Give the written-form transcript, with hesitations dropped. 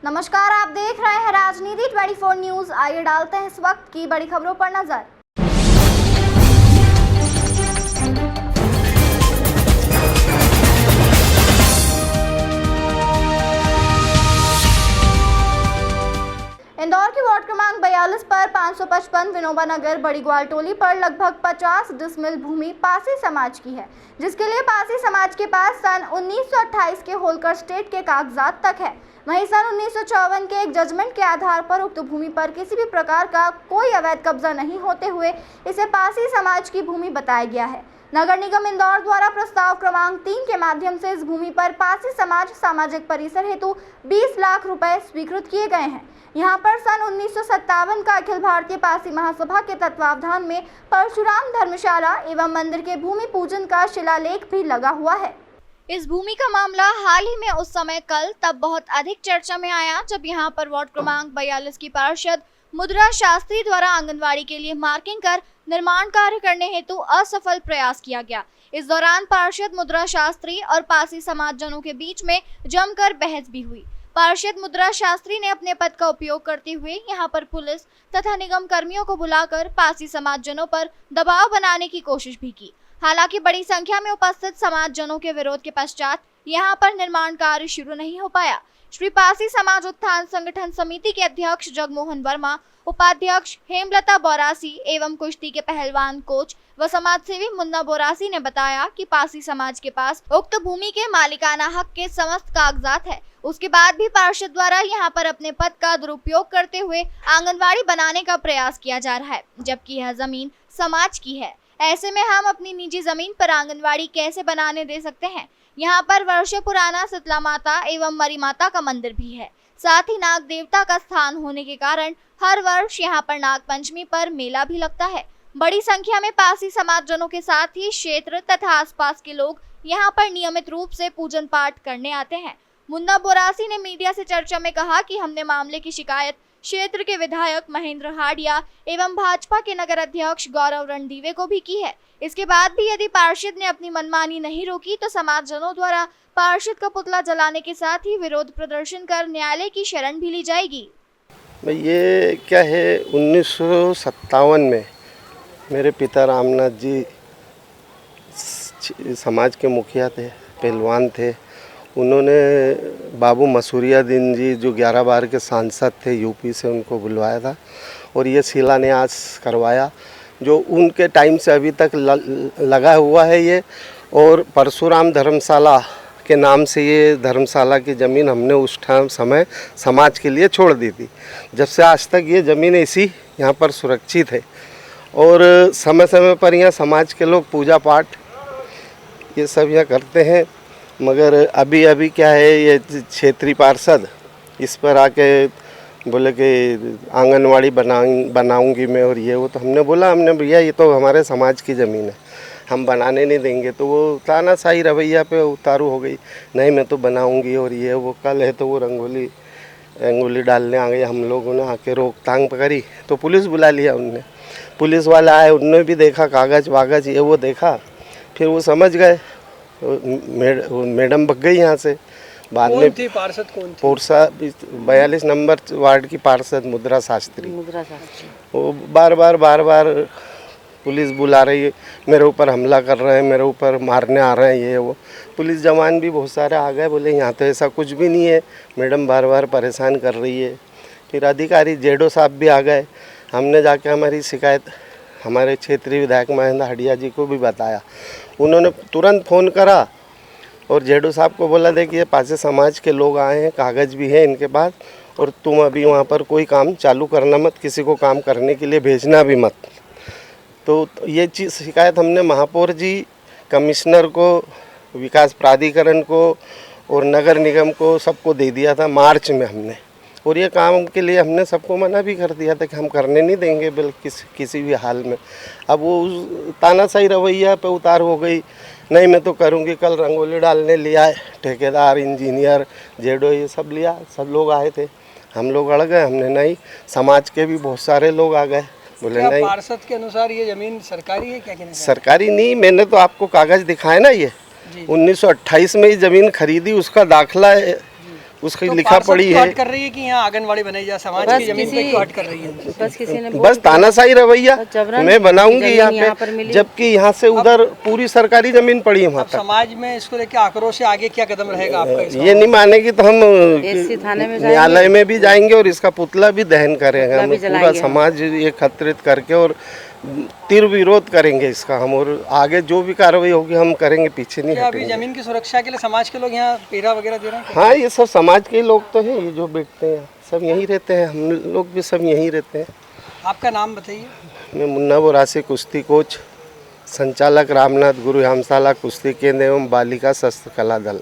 नमस्कार, आप देख रहे हैं राजनीति 24 न्यूज। आइए डालते हैं इस वक्त की बड़ी खबरों पर नजर। इंदौर की वार्ड क्रमांक 42 पर 555 विनोबा नगर बड़ी ग्वालटोली पर लगभग 50 डिसमिल भूमि पासी समाज की है, जिसके लिए पासी समाज के पास सन 1928 के होलकर स्टेट के कागजात तक है। वहीं सन 1954 के एक जजमेंट के आधार पर उक्त भूमि पर किसी भी प्रकार का कोई अवैध कब्जा नहीं होते हुए इसे पासी समाज की भूमि बताया गया है। नगर निगम इंदौर द्वारा प्रस्ताव क्रमांक 3 के माध्यम से इस भूमि पर पासी समाज सामाजिक परिसर हेतु 20 लाख रुपए स्वीकृत किए गए हैं। यहाँ पर सन 1957 का अखिल भारतीय पासी महासभा के तत्वावधान में परशुराम धर्मशाला एवं मंदिर के भूमि पूजन का शिलालेख भी लगा हुआ है। इस भूमि का मामला हाल ही में उस समय तब बहुत अधिक चर्चा में आया जब यहाँ पर वार्ड क्रमांक 42 की पार्षद मुद्रा शास्त्री द्वारा आंगनवाड़ी के लिए मार्किंग कर निर्माण कार्य करने हेतु असफल प्रयास किया गया। इस दौरान पार्षद मुद्रा शास्त्री और पासी समाज जनों के बीच में जमकर बहस भी हुई। पार्षद मुद्रा शास्त्री ने अपने पद का उपयोग करते हुए यहां पर पुलिस तथा निगम कर्मियों को बुलाकर पासी समाज जनों पर दबाव बनाने की कोशिश भी की। हालांकि बड़ी संख्या में उपस्थित समाज जनों के विरोध के पश्चात यहां पर निर्माण कार्य शुरू नहीं हो पाया। श्री पासी समाज उत्थान संगठन समिति के अध्यक्ष जगमोहन वर्मा, उपाध्यक्ष हेमलता बोरासी एवं कुश्ती के पहलवान कोच व समाज सेवी मुन्ना बोरासी ने बताया कि पासी समाज के पास उक्त भूमि के मालिकाना हक के समस्त कागजात है। उसके बाद भी पार्षद द्वारा यहां पर अपने पद का दुरुपयोग करते हुए आंगनवाड़ी बनाने का प्रयास किया जा रहा है, जबकि यह जमीन समाज की है। ऐसे में हम अपनी निजी जमीन पर आंगनवाड़ी कैसे बनाने दे सकते हैं। यहाँ पर वर्षों पुराना शीतला माता एवं मरी माता का मंदिर भी है। साथ ही नाग देवता का स्थान होने के कारण हर वर्ष यहाँ पर नाग पंचमी पर मेला भी लगता है। बड़ी संख्या में पासी समाज जनों के साथ ही क्षेत्र तथा आसपास के लोग यहाँ पर नियमित रूप से पूजन पाठ करने आते हैं। मुन्ना बोरासी ने मीडिया से चर्चा में कहा कि हमने मामले की शिकायत क्षेत्र के विधायक महेंद्र हाडिया एवं भाजपा के नगर अध्यक्ष गौरव रणदीवे को भी की है। इसके बाद भी यदि पार्षद ने अपनी मनमानी नहीं रोकी तो समाज जनों द्वारा पार्षद का पुतला जलाने के साथ ही विरोध प्रदर्शन कर न्यायालय की शरण भी ली जाएगी। ये क्या है, 1957 में मेरे पिता रामनाथ जी समाज के मुखिया थे, पहलवान थे। उन्होंने बाबू मसूरिया दिन जी जो 11 बार के सांसद थे यूपी से, उनको बुलवाया था और ये शिलान्यास करवाया, जो उनके टाइम से अभी तक लगा हुआ है ये। और परशुराम धर्मशाला के नाम से ये धर्मशाला की ज़मीन हमने उस समय समाज के लिए छोड़ दी थी। जब से आज तक ये ज़मीन ऐसी यहाँ पर सुरक्षित है और समय समय पर यहाँ समाज के लोग पूजा पाठ ये सब यहाँ करते हैं। मगर अभी क्या है, ये क्षेत्रीय पार्षद इस पर आके बोले कि आंगनवाड़ी बनाऊंगी मैं और ये वो। तो हमने बोला, भैया ये तो हमारे समाज की ज़मीन है, हम बनाने नहीं देंगे। तो वो तानाशाही रवैया पे उतारू हो गई, नहीं मैं तो बनाऊंगी और ये वो। कल है तो वो रंगोली डालने आ गए, हम लोगों ने आके रोकथाम करी तो पुलिस बुला लिया उनने। पुलिस वाला आए, उनने भी देखा कागज़ वागज ये वो देखा, फिर वो समझ गए। मैडम भग गई यहाँ से। बाद में थी पार्षद कौन थी? 42 नंबर वार्ड की पार्षद मुद्रा शास्त्री। वो बार बार पुलिस बुला रही है, मेरे ऊपर हमला कर रहे हैं, मेरे ऊपर मारने आ रहे हैं ये वो। पुलिस जवान भी बहुत सारे आ गए, बोले यहाँ तो ऐसा कुछ भी नहीं है, मैडम बार परेशान कर रही है। फिर अधिकारी जेडो साहब भी आ गए। हमने जाके हमारी शिकायत हमारे क्षेत्रीय विधायक महेंद्र हाडिया जी को भी बताया। उन्होंने तुरंत फ़ोन करा और जेडो साहब को बोला, देखिए पासी समाज के लोग आए हैं, कागज़ भी है इनके पास, और तुम अभी वहाँ पर कोई काम चालू करना मत, किसी को काम करने के लिए भेजना भी मत। तो ये चीज़ शिकायत हमने महापौर जी, कमिश्नर को, विकास प्राधिकरण को और नगर निगम को सबको दे दिया था मार्च में हमने। और ये काम के लिए हमने सबको मना भी कर दिया था कि हम करने नहीं देंगे बिल्कुल किसी भी हाल में। अब वो तानाशाही रवैया पे उतार हो गई, नहीं मैं तो करूँगी। कल रंगोली डालने लिया है, ठेकेदार, इंजीनियर, जेडो ये सब लिया, सब लोग आए थे, हम लोग अड़ गए। हमने नहीं, समाज के भी बहुत सारे लोग आ गए, बोले नहीं। पार्षद के अनुसार ये जमीन सरकारी है? क्या कहना? सरकारी नहीं, मैंने तो आपको कागज़ दिखाए ना, ये 1928 में ये ज़मीन खरीदी, उसका दाखला है उसकी तो लिखा पार्षद पड़ी क्यों है। हट कर रही है कि यहाँ आंगनबाड़ी बनाई जाए, समाज की जमीन पे क्यों हट कर रही है? बस किसी ने बस तानाशाही रवैया, जबरन मैं बनाऊंगी जमीन यहाँ यहाँ पर पे, मिली। जबकि यहाँ से उधर पूरी सरकारी जमीन पड़ी है वहाँ अब तक। समाज में इसको लेकर आक्रोश है, आगे क्या कदम रहेगा आपका इसका? ये नहीं मानेगी तो हम एससी थाने में न्यायालय में भी जाएंगे और इसका पुतला भी दहन करेंगे। पुतला हम भी पूरा जलाएंगे हम। समाज एकत्रित करके और तीव्र विरोध करेंगे इसका हम, और आगे जो भी कार्रवाई होगी हम करेंगे, पीछे नहीं क्या अभी हटेंगे। जमीन की सुरक्षा के लिए समाज के लोग यहाँ पेरा वगैरह दे रहे हैं? हाँ, ये सब समाज के लोग तो हैं, ये जो बैठते हैं सब यहीं रहते हैं, हम लोग भी सब यहीं रहते हैं। आपका नाम बताइए। मैं मुन्ना बोरासी, कुश्ती कोच, संचालक रामनाथ गुरु व्यायामशाला, कुश्ती केंद्र एवं बालिका शस्त्र कला दल।